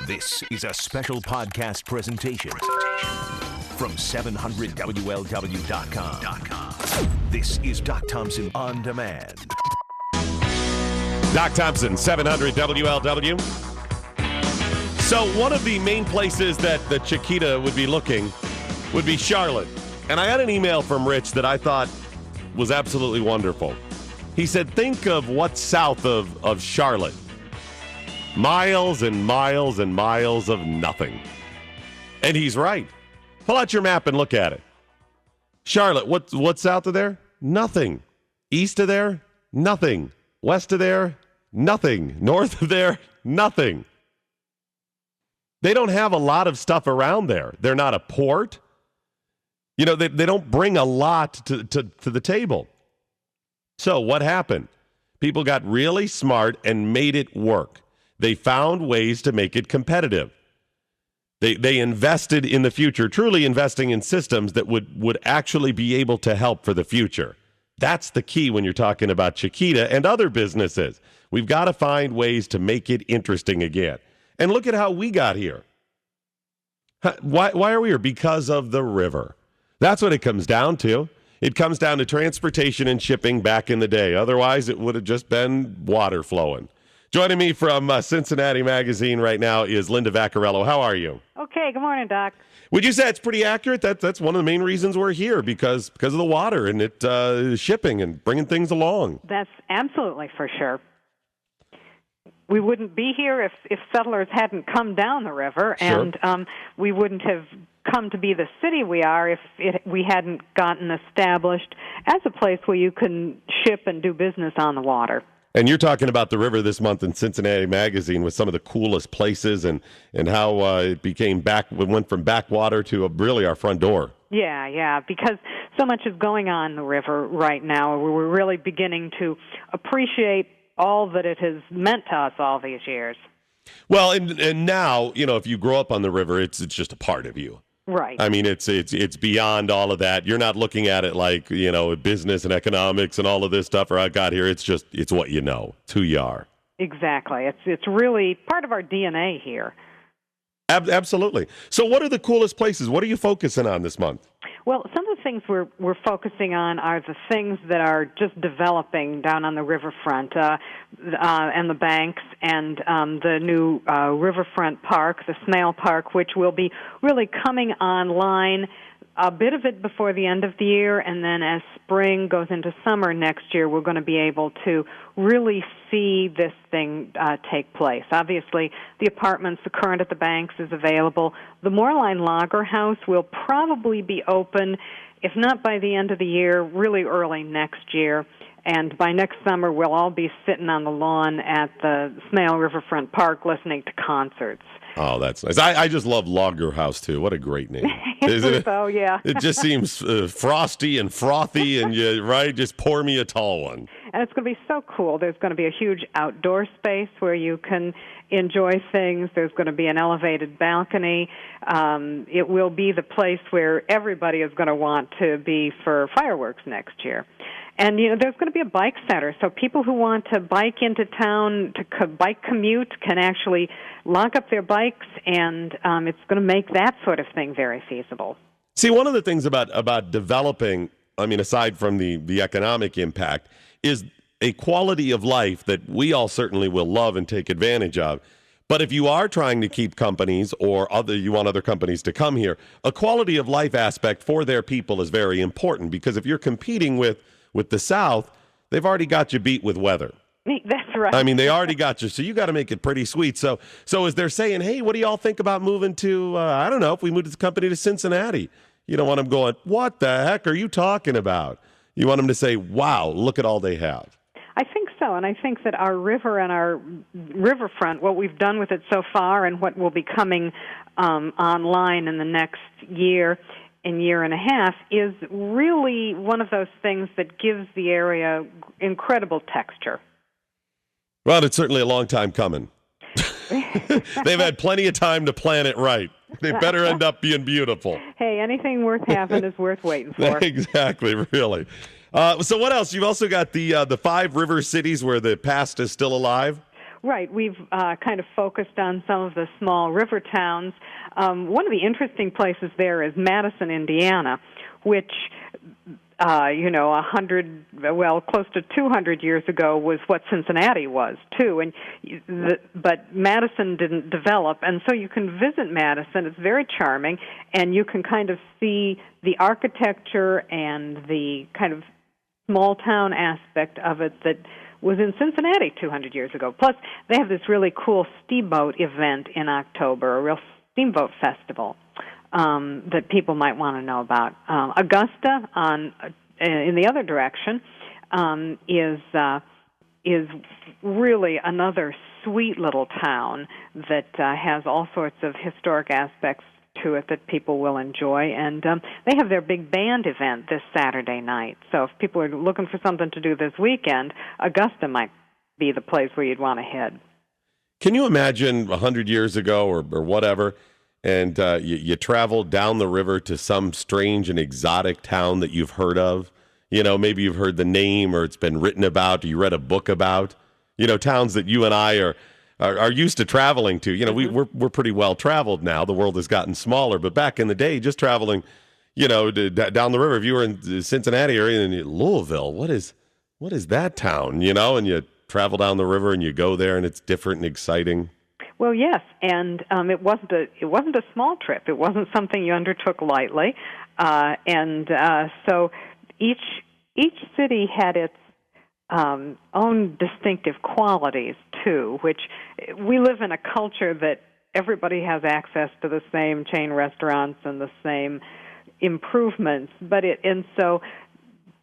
This is a special podcast presentation from 700WLW.com. This is Doc Thompson On Demand. Doc Thompson, 700 WLW. So one of the main places that the Chiquita would be looking would be Charlotte. And I got an email from Rich that I thought was absolutely wonderful. He said, think of what's south of Charlotte. Miles and miles and miles of nothing. And he's right. Pull out your map and look at it. Charlotte, what's south of there? Nothing. East of there? Nothing. West of there? Nothing. North of there? Nothing. They don't have a lot of stuff around there. They're not a port. You know, they don't bring a lot to the table. So what happened? People got really smart and made it work. They found ways to make it competitive. They invested in the future, truly investing in systems that would actually be able to help for the future. That's the key when you're talking about Chiquita and other businesses. We've got to find ways to make it interesting again. And look at how we got here. Why are we here? Because of the river. That's what it comes down to. It comes down to transportation and shipping back in the day. Otherwise, it would have just been water flowing. Joining me from Cincinnati Magazine right now is Linda Vaccarello. How are you? Okay, good morning, Doc. Would you say it's pretty accurate? That's one of the main reasons we're here, because of the water and it shipping and bringing things along. That's absolutely for sure. We wouldn't be here if settlers hadn't come down the river, Sure. and we wouldn't have come to be the city we are if we hadn't gotten established as a place where you can ship and do business on the water. And you're talking about the river this month in Cincinnati Magazine with some of the coolest places and how it went from backwater to really our front door. Yeah, because so much is going on in the river right now. We're really beginning to appreciate all that it has meant to us all these years. Well, and now, you know, if you grow up on the river, it's just a part of you. Right. I mean, it's beyond all of that. You're not looking at it like, you know, business and economics and all of this stuff, or I got here. It's what you know. It's who you are. Exactly. It's really part of our DNA here. Absolutely. So what are the coolest places? What are you focusing on this month? Well, some of the things we're focusing on are the things that are just developing down on the riverfront and the banks, and the new riverfront park, the Snail Park, which will be really coming online, a bit of it before the end of the year, and then as spring goes into summer next year, we're going to be able to really see this thing take place. Obviously, the apartments, the current at the banks is available. The Moorline Lager House will probably be open, if not by the end of the year, really early next year. And by next summer, we'll all be sitting on the lawn at the Snail Riverfront Park listening to concerts. Oh, that's nice. I just love Lager House, too. What a great name. Isn't it? So, yeah. It just seems frosty and frothy, and just pour me a tall one. And it's going to be so cool. There's going to be a huge outdoor space where you can enjoy things. There's going to be an elevated balcony. It will be the place where everybody is going to want to be for fireworks next year. And, you know, there's going to be a bike center, so people who want to bike into town, to bike commute, can actually lock up their bikes, and it's going to make that sort of thing very feasible. See, one of the things about developing, I mean, aside from the economic impact, is a quality of life that we all certainly will love and take advantage of. But if you are trying to keep companies you want other companies to come here, a quality of life aspect for their people is very important, because if you're competing with the South, they've already got you beat with weather. That's right. I mean, they already got you, so you got to make it pretty sweet. So as they're saying, hey, what do y'all think about moving to, I don't know, if we moved the company to Cincinnati? You don't want them going, what the heck are you talking about? You want them to say, wow, look at all they have. I think so, and I think that our river and our riverfront, what we've done with it so far and what will be coming online in the next year and a half, is really one of those things that gives the area incredible texture. Well, it's certainly a long time coming. They've had plenty of time to plan it right. They better end up being beautiful. Hey, anything worth having is worth waiting for. Exactly, really. So what else? You've also got the 5 river cities where the past is still alive. Right. We've kind of focused on some of the small river towns. One of the interesting places there is Madison, Indiana, which, close to 200 years ago was what Cincinnati was, too. But Madison didn't develop, and so you can visit Madison. It's very charming, and you can kind of see the architecture and the kind of small-town aspect of it that was in Cincinnati 200 years ago. Plus, they have this really cool steamboat event in October, a real steamboat festival that people might want to know about. Augusta, in the other direction, is really another sweet little town that has all sorts of historic aspects to it that people will enjoy, and they have their big band event this Saturday night. So if people are looking for something to do this weekend, Augusta might be the place where you'd want to head. Can you imagine 100 years ago or whatever, and you travel down the river to some strange and exotic town that you've heard of? Maybe you've heard the name or it's been written about or you read a book about. Towns that you and I are used to traveling to. We're pretty well traveled now. The world has gotten smaller, but back in the day, just traveling, down the river. If you were in the Cincinnati area and Louisville, what is that town? And you travel down the river and you go there, and it's different and exciting. Well, yes, and it wasn't a small trip. It wasn't something you undertook lightly, so each city had its own distinctive qualities, too, which we live in a culture that everybody has access to the same chain restaurants and the same improvements. And so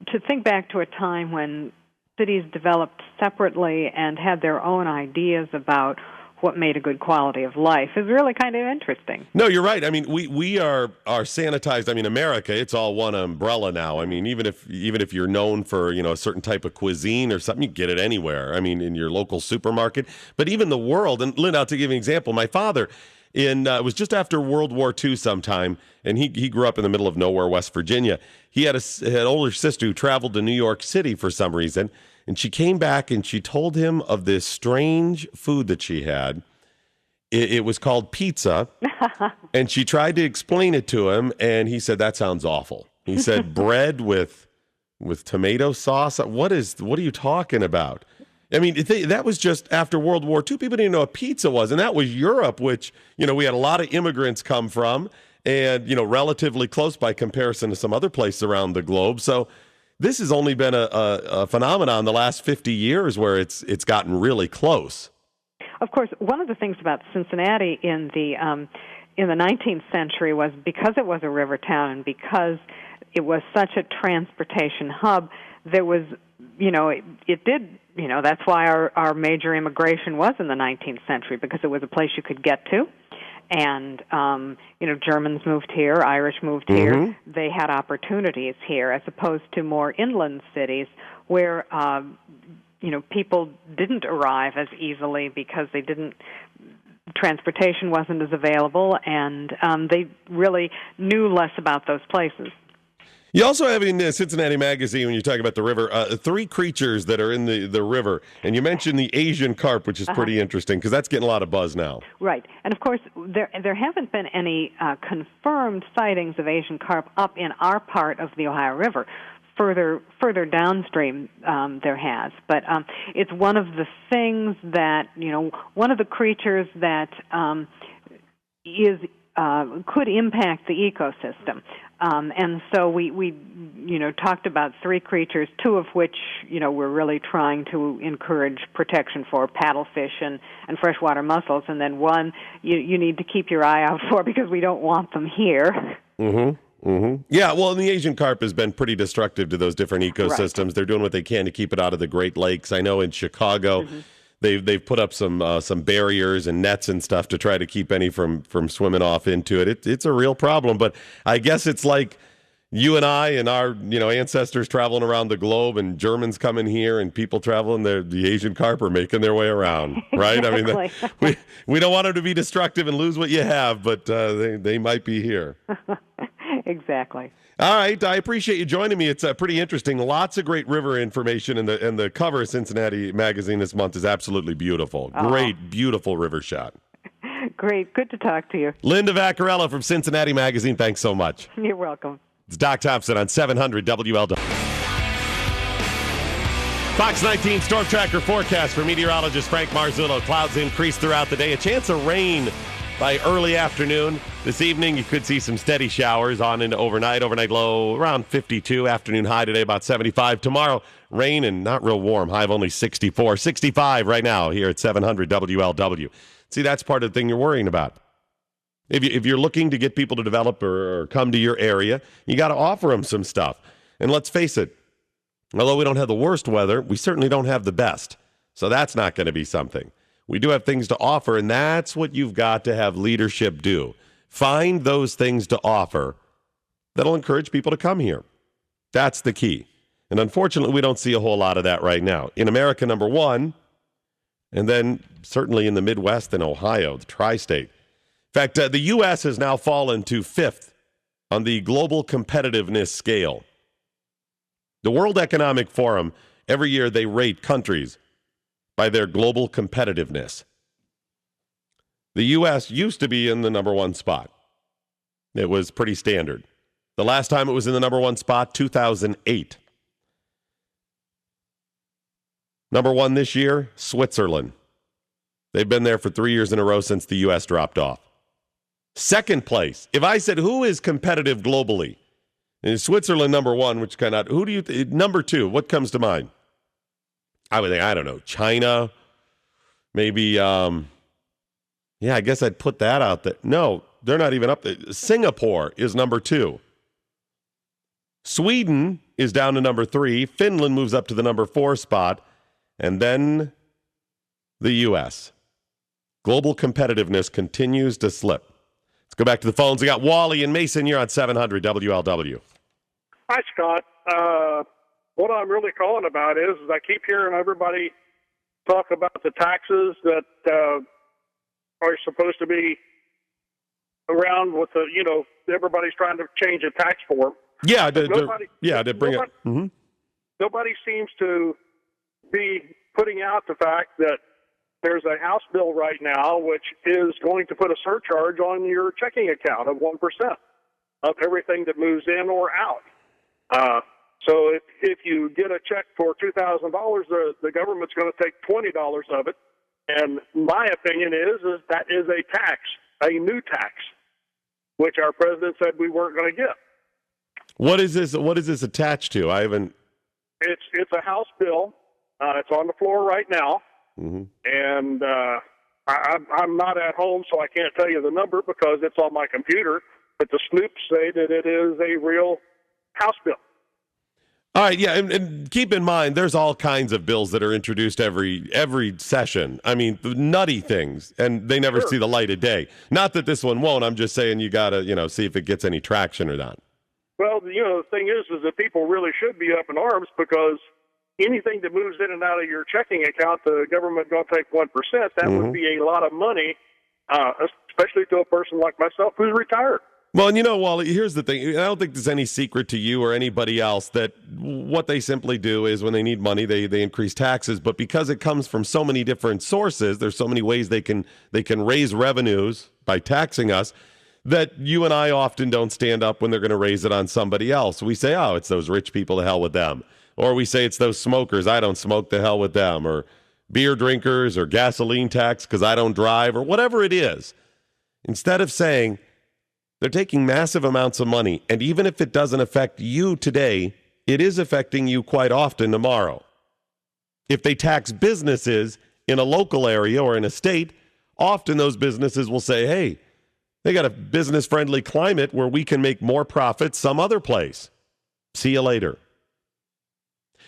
to think back to a time when cities developed separately and had their own ideas about what made a good quality of life is really kind of interesting. No, you're right. I mean, we are sanitized. I mean, America, it's all one umbrella now. I mean, even if you're known for, a certain type of cuisine or something, you get it anywhere. I mean, in your local supermarket, but even the world. And Lynn, I'll to give you an example. My father, it was just after World War II sometime, and he grew up in the middle of nowhere, West Virginia. He had an older sister who traveled to New York City for some reason. And she came back and she told him of this strange food that she had. It was called pizza. And she tried to explain it to him, and he said, "That sounds awful." He said, "Bread with tomato sauce? What are you talking about?" I mean, that was just after World War II. People didn't know what pizza was, and that was Europe, which, we had a lot of immigrants come from, and, relatively close by comparison to some other places around the globe. So this has only been a phenomenon the last 50 years where it's gotten really close. Of course, one of the things about Cincinnati in the 19th century was because it was a river town and because it was such a transportation hub, there was, that's why our major immigration was in the 19th century, because it was a place you could get to. And, Germans moved here, Irish moved here. They had opportunities here as opposed to more inland cities where, people didn't arrive as easily because transportation wasn't as available, and they really knew less about those places. You also have in Cincinnati Magazine, when you talk about the river, 3 creatures that are in the river. And you mentioned the Asian carp, which is pretty interesting because that's getting a lot of buzz now. Right. And, of course, there haven't been any confirmed sightings of Asian carp up in our part of the Ohio River. Further downstream, there has. But it's one of the things that, one of the creatures that could impact the ecosystem. And so we talked about 3 creatures, 2 of which, we're really trying to encourage protection for, paddlefish and freshwater mussels, and then one you need to keep your eye out for because we don't want them here. Yeah, well, the Asian carp has been pretty destructive to those different ecosystems. Right. They're doing what they can to keep it out of the Great Lakes. I know in Chicago, they've put up some barriers and nets and stuff to try to keep any from swimming off into it. It's a real problem, but I guess it's like you and I and our ancestors traveling around the globe, and Germans coming here, and people traveling. The Asian carp are making their way around, right? Exactly. I mean, we don't want them to be destructive and lose what you have, but they might be here. Exactly. All right, I appreciate you joining me. It's pretty interesting. Lots of great river information, and the cover of Cincinnati Magazine this month is absolutely beautiful. Great, beautiful river shot. Great. Good to talk to you. Linda Vaccarello from Cincinnati Magazine, thanks so much. You're welcome. It's Doc Thompson on 700 WLW. Fox 19 Storm Tracker forecast for meteorologist Frank Marzullo. Clouds increase throughout the day. A chance of rain by early afternoon. This evening, you could see some steady showers on into overnight. Overnight low around 52. Afternoon high today about 75. Tomorrow, rain and not real warm. High of only 64. 65 right now here at 700 WLW. See, that's part of the thing you're worrying about. If you're looking to get people to develop or come to your area, you got to offer them some stuff. And let's face it, although we don't have the worst weather, we certainly don't have the best. So that's not going to be something. We do have things to offer, and that's what you've got to have leadership do. Find those things to offer that'll encourage people to come here. That's the key. And unfortunately, we don't see a whole lot of that right now. In America, number one, and then certainly in the Midwest and Ohio, the tri-state. In fact, the U.S. has now fallen to 5th on the global competitiveness scale. The World Economic Forum, every year they rate countries by their global competitiveness. The U.S. used to be in the number one spot. It was pretty standard. The last time it was in the number one spot, 2008. Number one this year, Switzerland. They've been there for 3 years in a row since the U.S. dropped off. Second place, if I said who is competitive globally, is Switzerland number one, which cannot, who do you, number two, what comes to mind? I would think, I don't know, China, maybe, I guess I'd put that out there. No, they're not even up there. Singapore is number two. Sweden is down to number 3. Finland moves up to the number 4 spot. And then the U.S. Global competitiveness continues to slip. Let's go back to the phones. We got Wally and Mason. You're on 700 WLW. Hi, Scott. What I'm really calling about is I keep hearing everybody talk about the taxes that are supposed to be around with the, everybody's trying to change a tax form. Yeah, to bring it. Mm-hmm. Nobody seems to be putting out the fact that there's a House bill right now which is going to put a surcharge on your checking account of 1% of everything that moves in or out. So if you get a check for $2,000, the government's going to take $20 of it. And my opinion is that is a tax, a new tax, which our president said we weren't going to get. What is this? What is this attached to? I haven't. It's a House bill. It's on the floor right now, and I'm not at home, so I can't tell you the number because it's on my computer. But the snoops say that it is a real House bill. All right, yeah, and keep in mind, there's all kinds of bills that are introduced every session. I mean, nutty things, and they never see the light of day. Not that this one won't. I'm just saying you got to, see if it gets any traction or not. Well, the thing is that people really should be up in arms because anything that moves in and out of your checking account, the government going to take 1%. That would be a lot of money, especially to a person like myself who's retired. Well, and Wally, here's the thing. I don't think there's any secret to you or anybody else that what they simply do is when they need money, they increase taxes. But because it comes from so many different sources, there's so many ways they can raise revenues by taxing us that you and I often don't stand up when they're going to raise it on somebody else. We say, oh, it's those rich people, to hell with them. Or we say it's those smokers, I don't smoke, to hell with them. Or beer drinkers or gasoline tax because I don't drive or whatever it is. Instead of saying, they're taking massive amounts of money, and even if it doesn't affect you today, it is affecting you quite often tomorrow. If they tax businesses in a local area or in a state, often those businesses will say, hey, they got a business-friendly climate where we can make more profit some other place. See you later.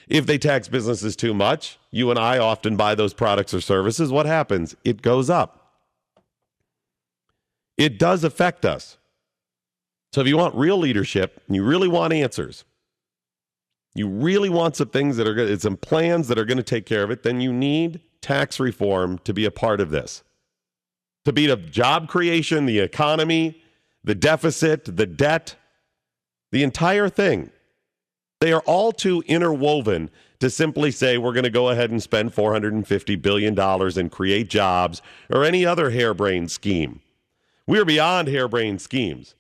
If they tax businesses too much, you and I often buy those products or services. What happens? It goes up. It does affect us. So if you want real leadership, and you really want answers, you really want some things that are good, some plans that are going to take care of it, then you need tax reform to be a part of this. To be the job creation, the economy, the deficit, the debt, The entire thing. They are all too interwoven to simply say we're going to go ahead and spend $450 billion and create jobs or any other harebrained scheme. We're beyond harebrained schemes.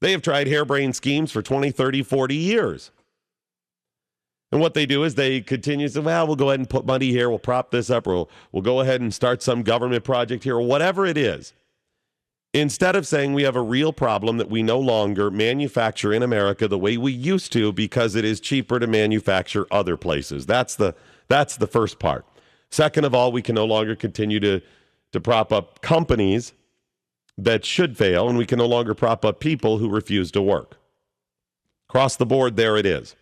They have tried harebrained schemes for 20, 30, 40 years. And what they do is they continue to say, well, we'll go ahead and put money here. We'll prop this up. Or we'll go ahead and start some government project here or whatever it is. Instead of saying we have a real problem that we no longer manufacture in America the way we used to because it is cheaper to manufacture other places. That's the first part. Second of all, we can no longer continue to prop up companies that should fail, and we can no longer prop up people who refuse to work. Across the board, there it is.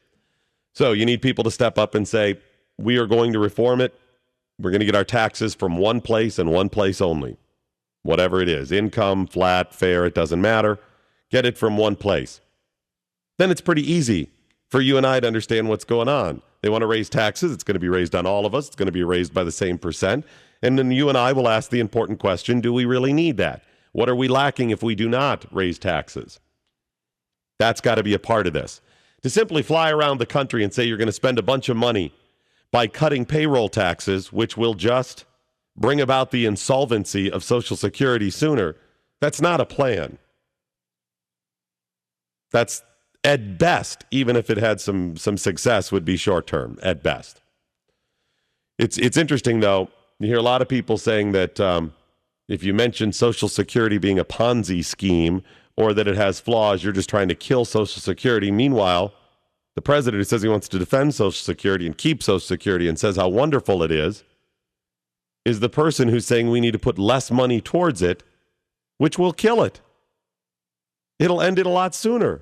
So you need people to step up and say, we are going to reform it. We're going to get our taxes from one place and one place only. Whatever it is, income, flat, fair, it doesn't matter. Get it from one place. Then it's pretty easy for you and I to understand what's going on. They want to raise taxes. It's going to be raised on all of us. It's going to be raised by the same percent. And then you and I will ask the important question, do we really need that? What are we lacking if we do not raise taxes? That's got to be a part of this. To simply fly around the country and say you're going to spend a bunch of money by cutting payroll taxes, which will just bring about the insolvency of Social Security sooner, that's not a plan. That's, at best, even if it had some success, would be short-term, at best. It's interesting, though. You hear a lot of people saying that if you mention Social Security being a Ponzi scheme or that it has flaws, you're just trying to kill Social Security. Meanwhile, the president who says he wants to defend Social Security and keep Social Security and says how wonderful it is the person who's saying we need to put less money towards it, which will kill it. It'll end it a lot sooner.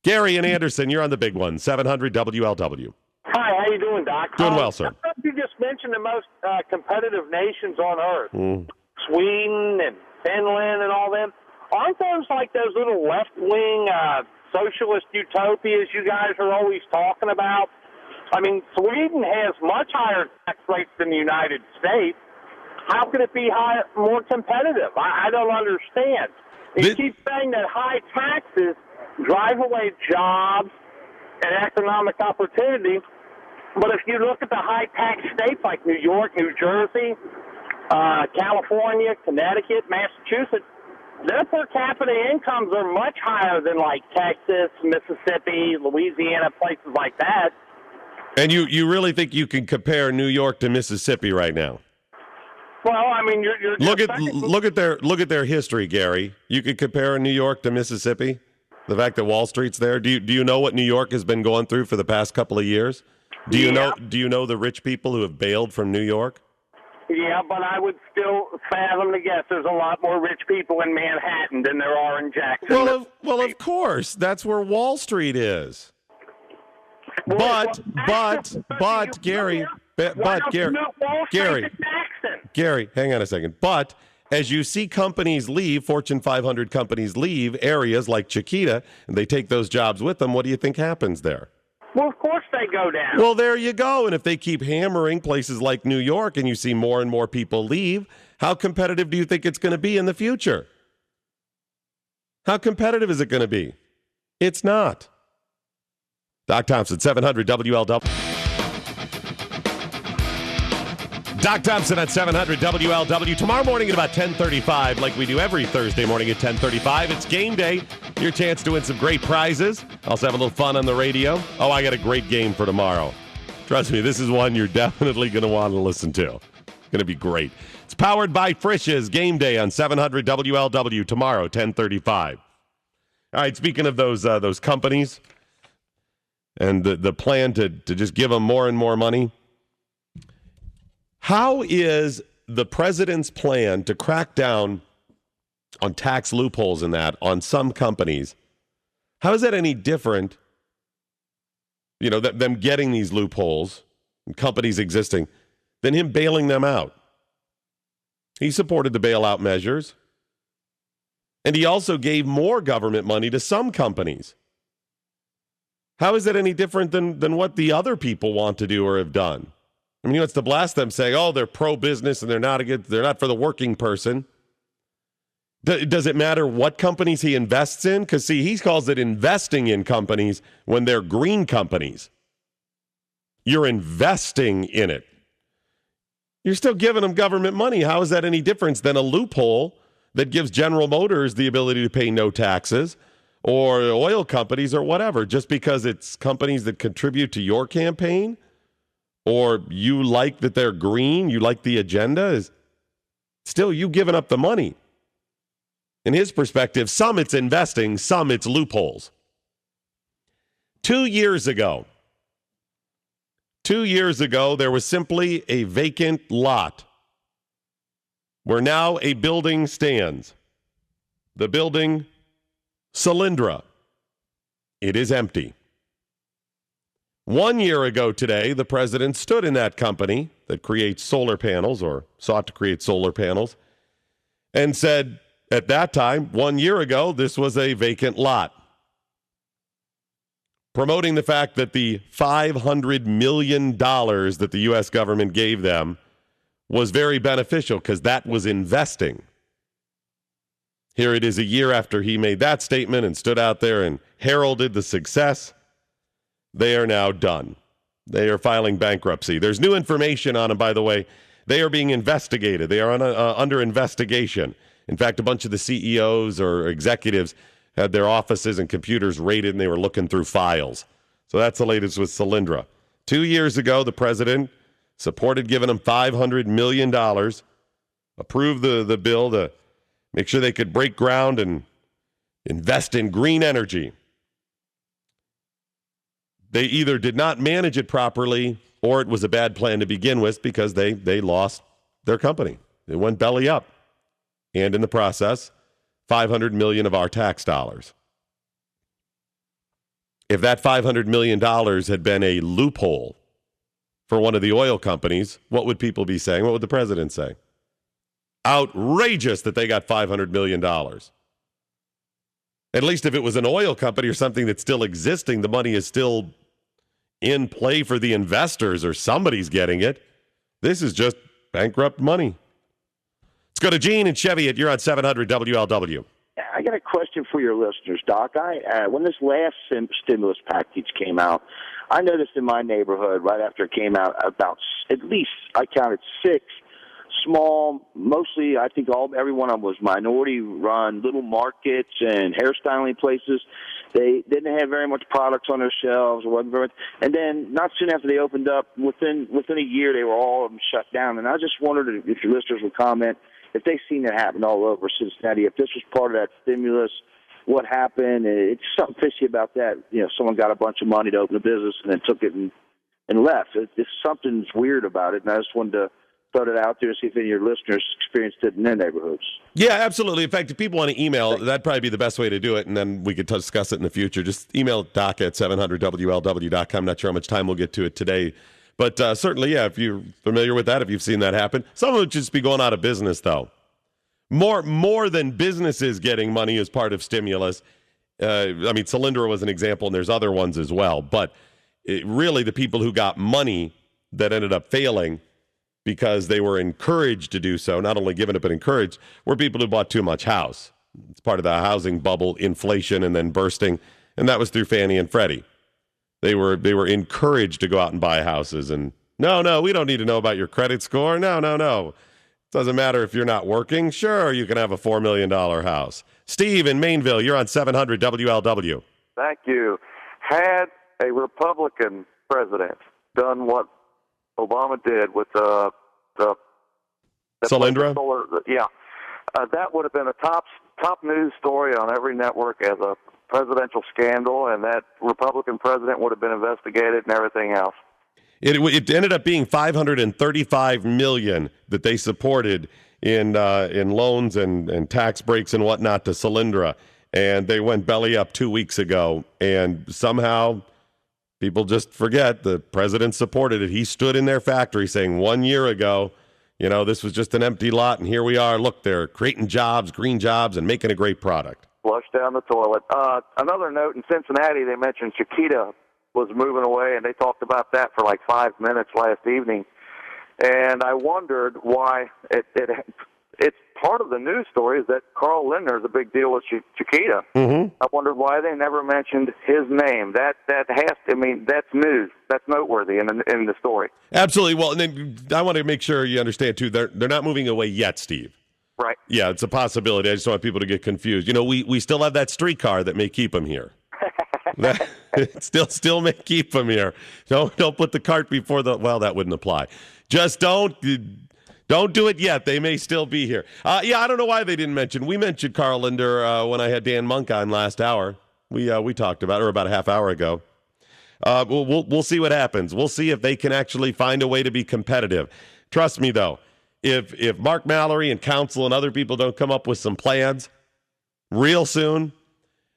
Gary and Anderson, you're on the big one, 700 WLW. Hi, how you doing, Doc? Doing well, sir. You just mentioned the most competitive nations on earth, Sweden and Finland and all them. Aren't those like those little left-wing socialist utopias you guys are always talking about? I mean, Sweden has much higher tax rates than the United States. How could it be more competitive? I don't understand. You keep saying that high taxes drive away jobs and economic opportunity, but if you look at the high-tax states like New York, New Jersey, California, Connecticut, Massachusetts, their per capita incomes are much higher than like Texas, Mississippi, Louisiana, places like that. And you really think you can compare New York to Mississippi right now? Well, I mean, you're look at their history, Gary. You could compare New York to Mississippi. The fact that Wall Street's there. Do you know what New York has been going through for the past couple of years? Do you know the rich people who have bailed from New York? Yeah, but I would still fathom to guess there's a lot more rich people in Manhattan than there are in Jackson. Well, of course, that's where Wall Street is. But Gary, Gary, hang on a second. But as you see companies leave, Fortune 500 companies leave areas like Chiquita, and they take those jobs with them, what do you think happens there? Well, of course they go down. Well, there you go. And if they keep hammering places like New York and you see more and more people leave, how competitive do you think it's going to be in the future? How competitive is it going to be? It's not. Doc Thompson, 700 WLW. Doc Thompson at 700 WLW. Tomorrow morning at about 10:35, like we do every Thursday morning at 10:35, it's game day. Your chance to win some great prizes. Also have a little fun on the radio. Oh, I got a great game for tomorrow. Trust me, this is one you're definitely going to want to listen to. It's going to be great. It's powered by Frisch's Game Day on 700 WLW tomorrow, 10:35. All right, speaking of those companies and the plan to just give them more and more money, how is the president's plan to crack down on tax loopholes in that on some companies, how is that any different, them getting these loopholes and companies existing, than him bailing them out? He supported the bailout measures, and he also gave more government money to some companies. How is that any different than what the other people want to do or have done? I mean, he wants to blast them saying, oh, they're pro-business and they're not for the working person. Does it matter what companies he invests in? Because, see, he calls it investing in companies when they're green companies. You're investing in it. You're still giving them government money. How is that any different than a loophole that gives General Motors the ability to pay no taxes, or oil companies or whatever, just because it's companies that contribute to your campaign, or you like that they're green, you like the agenda, is still you giving up the money. In his perspective, some it's investing, some it's loopholes. 2 years ago, there was simply a vacant lot where now a building stands. The building, Solyndra. It is empty. 1 year ago today, the president stood in that company that creates solar panels, or sought to create solar panels, and said, at that time, 1 year ago, this was a vacant lot. Promoting the fact that the $500 million that the U.S. government gave them was very beneficial because that was investing. Here it is a year after he made that statement and stood out there and heralded the success. They are now done. They are filing bankruptcy. There's new information on them, by the way. They are being investigated. They are under investigation. In fact, a bunch of the CEOs or executives had their offices and computers raided, and they were looking through files. So that's the latest with Solyndra. 2 years ago, the president supported giving them $500 million, approved the bill to make sure they could break ground and invest in green energy. They either did not manage it properly, or it was a bad plan to begin with, because they lost their company. They went belly up. And in the process, $500 million of our tax dollars. If that $500 million had been a loophole for one of the oil companies, what would people be saying? What would the president say? Outrageous that they got $500 million. At least if it was an oil company or something that's still existing, the money is still in play for the investors, or somebody's getting it. This is just bankrupt money. Let's go to Gene and Cheviot. You're on 700 WLW. I got a question for your listeners, Doc. When this last stimulus package came out, I noticed in my neighborhood right after it came out, about at least, I counted 6 small, mostly I think every one of them was minority-run little markets and hairstyling places. They didn't have very much products on their shelves, or wasn't very. And then not soon after they opened up, within a year, they were all of them shut down. And I just wondered if your listeners would comment if they've seen that happen all over Cincinnati. If this was part of that stimulus, what happened? It's something fishy about that. You know, someone got a bunch of money to open a business and then took it and left. Something's weird about it, and I just wanted to throw it out there and see if any of your listeners experienced it in their neighborhoods. Yeah, absolutely. In fact, if people want to email, that'd probably be the best way to do it, and then we could discuss it in the future. Just email Doc at 700WLW.com. Not sure how much time we'll get to it today. But certainly, yeah, if you're familiar with that, if you've seen that happen. Some of it just be going out of business, though. More than businesses getting money as part of stimulus. I mean, Solyndra was an example, and there's other ones as well. But really, the people who got money that ended up failing because they were encouraged to do so, not only given it but encouraged, were people who bought too much house. It's part of the housing bubble, inflation, and then bursting, and that was through Fannie and Freddie. They were encouraged to go out and buy houses, and no, we don't need to know about your credit score. No. It doesn't matter if you're not working. Sure, you can have a $4 million house. Steve in Mainville, you're on 700 WLW. Thank you. Had a Republican president done what Obama did with the Solyndra? That would have been a top news story on every network as a presidential scandal, and that Republican president would have been investigated and everything else. It ended up being $535 million that they supported in loans and tax breaks and whatnot to Solyndra, and they went belly up 2 weeks ago, and somehow people just forget the president supported it. He stood in their factory saying 1 year ago, this was just an empty lot, and here we are. Look, they're creating jobs, green jobs, and making a great product. Flush down the toilet. Another note, in Cincinnati, they mentioned Chiquita was moving away, and they talked about that for like 5 minutes last evening. And I wondered why it's part of the news story is that Carl Lindner is a big deal with Chiquita. Mm-hmm. I wondered why they never mentioned his name. That has to, I mean, that's news. That's noteworthy in the story. Absolutely. Well, and then I want to make sure you understand, too, they're not moving away yet, Steve. Right. Yeah, it's a possibility. I just don't want people to get confused. You know, we still have that streetcar that may keep them here. That still may keep them here. Don't put the cart before the, well, that wouldn't apply. Just don't do it yet. They may still be here. Yeah, I don't know why they didn't mention. We mentioned Carl Lindner when I had Dan Monk on last hour. We talked about it, or about a half hour ago. We'll see what happens. We'll see if they can actually find a way to be competitive. Trust me, though, if Mark Mallory and council and other people don't come up with some plans real soon,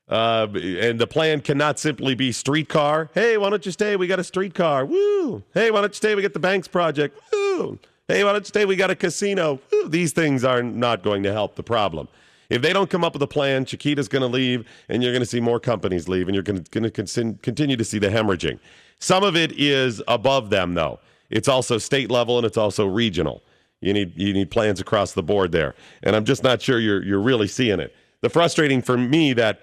and the plan cannot simply be streetcar. Hey, why don't you stay? We got a streetcar. Woo! Hey, why don't you stay? We got the Banks project. Woo! Hey, why don't you stay? We got a casino. Woo! These things are not going to help the problem. If they don't come up with a plan, Chiquita's going to leave, and you're going to see more companies leave, and you're going to continue to see the hemorrhaging. Some of it is above them, though. It's also state level, and it's also regional. You need plans across the board there, and I'm just not sure you're really seeing it. The frustrating for me that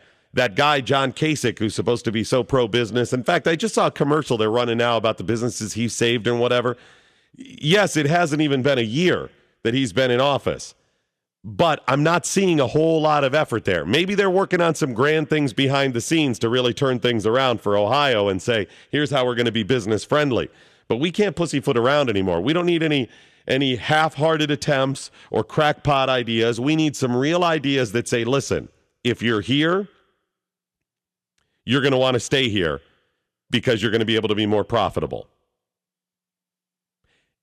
guy, John Kasich, who's supposed to be so pro-business. In fact, I just saw a commercial they're running now about the businesses he saved and whatever. Yes, it hasn't even been a year that he's been in office, but I'm not seeing a whole lot of effort there. Maybe they're working on some grand things behind the scenes to really turn things around for Ohio and say, here's how we're going to be business friendly. But we can't pussyfoot around anymore. We don't need any half-hearted attempts or crackpot ideas. We need some real ideas that say, listen, if you're here, you're going to want to stay here because you're going to be able to be more profitable.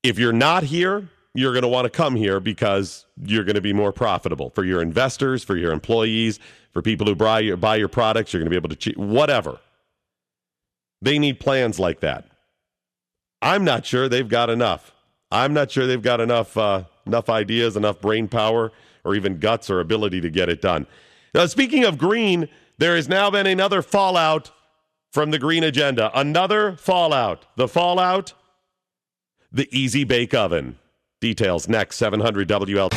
If you're not here, you're going to want to come here because you're going to be more profitable for your investors, for your employees, for people who buy your products. You're going to be able to whatever. They need plans like that. I'm not sure they've got enough. I'm not sure they've got enough ideas, enough brain power, or even guts or ability to get it done. Now, speaking of green, there has now been another fallout from the green agenda. Another fallout. The fallout, the Easy Bake Oven. Details next, 700 WL.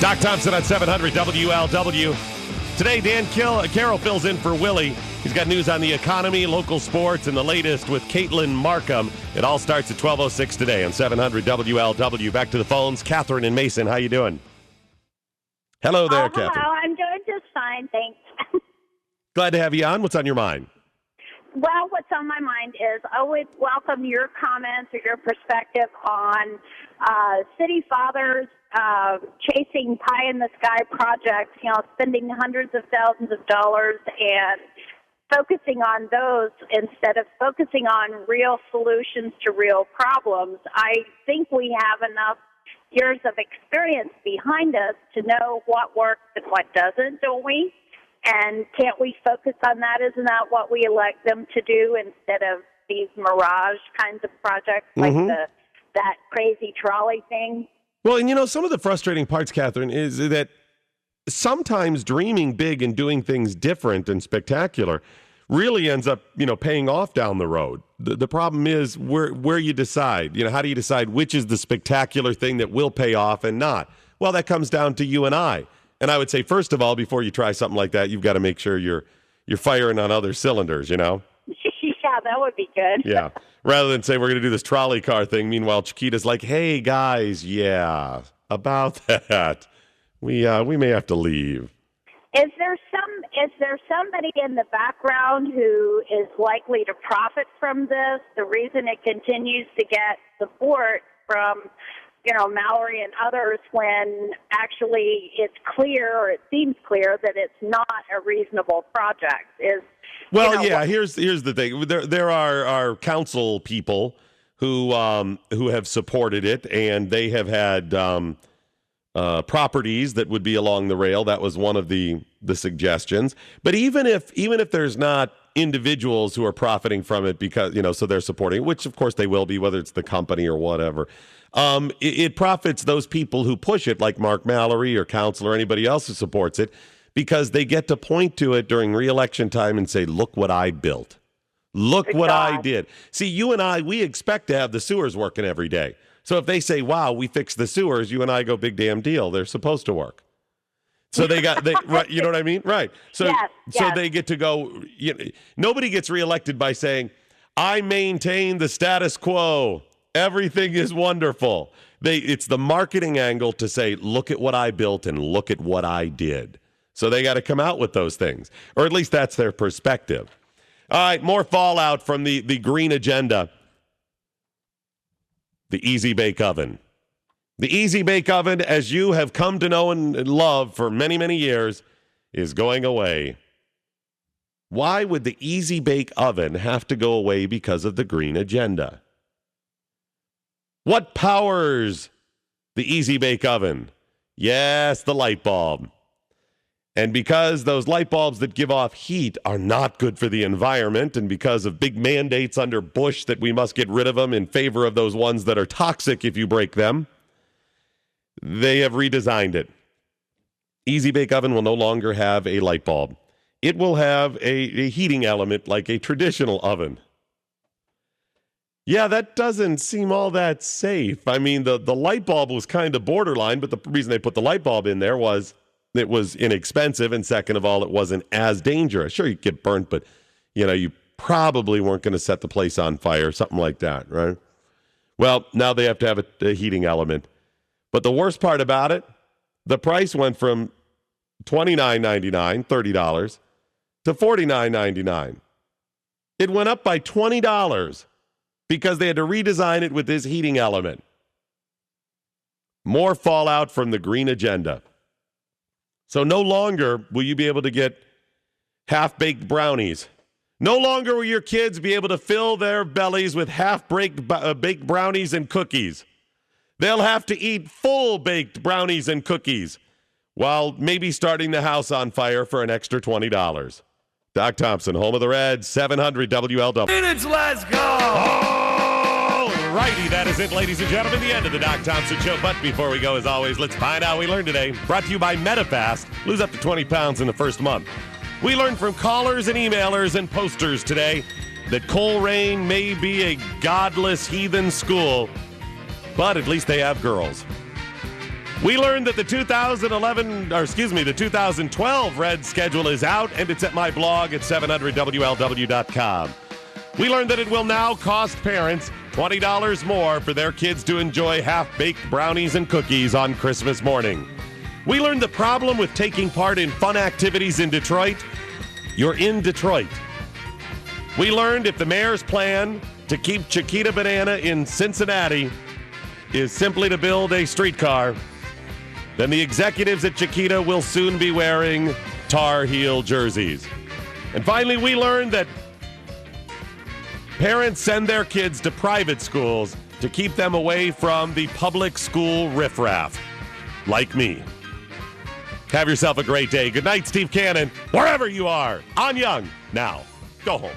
Doc Thompson on 700 WLW. Today, Dan Carroll fills in for Willie. He's got news on the economy, local sports, and the latest with Caitlin Markham. It all starts at 12:06 today on 700 WLW. Back to the phones. Catherine and Mason, how you doing? Hello there, Catherine. Hello, I'm doing just fine, thanks. Glad to have you on. What's on your mind? Well, what's on my mind is I would welcome your comments or your perspective on city fathers chasing pie-in-the-sky projects, spending hundreds of thousands of dollars and focusing on those instead of focusing on real solutions to real problems. I think we have enough years of experience behind us to know what works and what doesn't, don't we? And can't we focus on that? Isn't that what we elect them to do instead of these mirage kinds of projects like that crazy trolley thing? Well, and some of the frustrating parts, Catherine, is that sometimes dreaming big and doing things different and spectacular really ends up, paying off down the road. The problem is where you decide. How do you decide which is the spectacular thing that will pay off and not? Well, that comes down to you and I. And I would say, first of all, before you try something like that, you've got to make sure you're firing on other cylinders, Yeah, that would be good. Yeah. Rather than say we're going to do this trolley car thing. Meanwhile, Chiquita's like, hey, guys, yeah, about that. We may have to leave. Is there somebody in the background who is likely to profit from this? The reason it continues to get support from Mallory and others when actually it's clear or it seems clear that it's not a reasonable project is. Well, here's the thing. There are council people who have supported it, and they have had properties that would be along the rail. That was one of the suggestions. But even if there's not individuals who are profiting from it because, so they're supporting, which of course they will be, whether it's the company or whatever. It profits those people who push it, like Mark Mallory or council or anybody else who supports it, because they get to point to it during re-election time and say, look what I built. Look what I did. See, you and I, we expect to have the sewers working every day. So if they say, wow, we fixed the sewers, you and I go, big damn deal. They're supposed to work. So right, you know what I mean? Right. So, yes. so they get to go, nobody gets reelected by saying, I maintain the status quo. Everything is wonderful. It's the marketing angle to say, look at what I built and look at what I did. So they got to come out with those things, or at least that's their perspective. All right, more fallout from the green agenda. The Easy Bake Oven. The Easy Bake Oven, as you have come to know and love for many, many years, is going away. Why would the Easy Bake Oven have to go away because of the green agenda? What powers the Easy Bake Oven? Yes, the light bulb. And because those light bulbs that give off heat are not good for the environment, and because of big mandates under Bush that we must get rid of them in favor of those ones that are toxic if you break them, they have redesigned it. Easy Bake Oven will no longer have a light bulb. It will have a heating element like a traditional oven. Yeah, that doesn't seem all that safe. I mean, the light bulb was kind of borderline, but the reason they put the light bulb in there was it was inexpensive, and second of all, it wasn't as dangerous. Sure, you get burnt, but you probably weren't going to set the place on fire, something like that, right? Well, now they have to have a heating element. But the worst part about it, the price went from $29.99, $30, to $49.99. It went up by $20 because they had to redesign it with this heating element. More fallout from the green agenda. So no longer will you be able to get half-baked brownies. No longer will your kids be able to fill their bellies with half-baked brownies and cookies. They'll have to eat full-baked brownies and cookies while maybe starting the house on fire for an extra $20. Doc Thompson, home of the Reds, 700 WLW. Minutes, let's go! All righty, that is it, ladies and gentlemen, the end of the Doc Thompson Show. But before we go, as always, let's find out what we learned today. Brought to you by MetaFast. Lose up to 20 pounds in the first month. We learned from callers and emailers and posters today that Coleraine may be a godless heathen school, but at least they have girls. We learned that the 2012 Red schedule is out, and it's at my blog at 700WLW.com. We learned that it will now cost parents $20 more for their kids to enjoy half-baked brownies and cookies on Christmas morning. We learned the problem with taking part in fun activities in Detroit. You're in Detroit. We learned if the mayor's plan to keep Chiquita Banana in Cincinnati is simply to build a streetcar, then the executives at Chiquita will soon be wearing Tar Heel jerseys. And finally, we learned that parents send their kids to private schools to keep them away from the public school riffraff, like me. Have yourself a great day. Good night, Steve Cannon, wherever you are. On Young. Now, go home.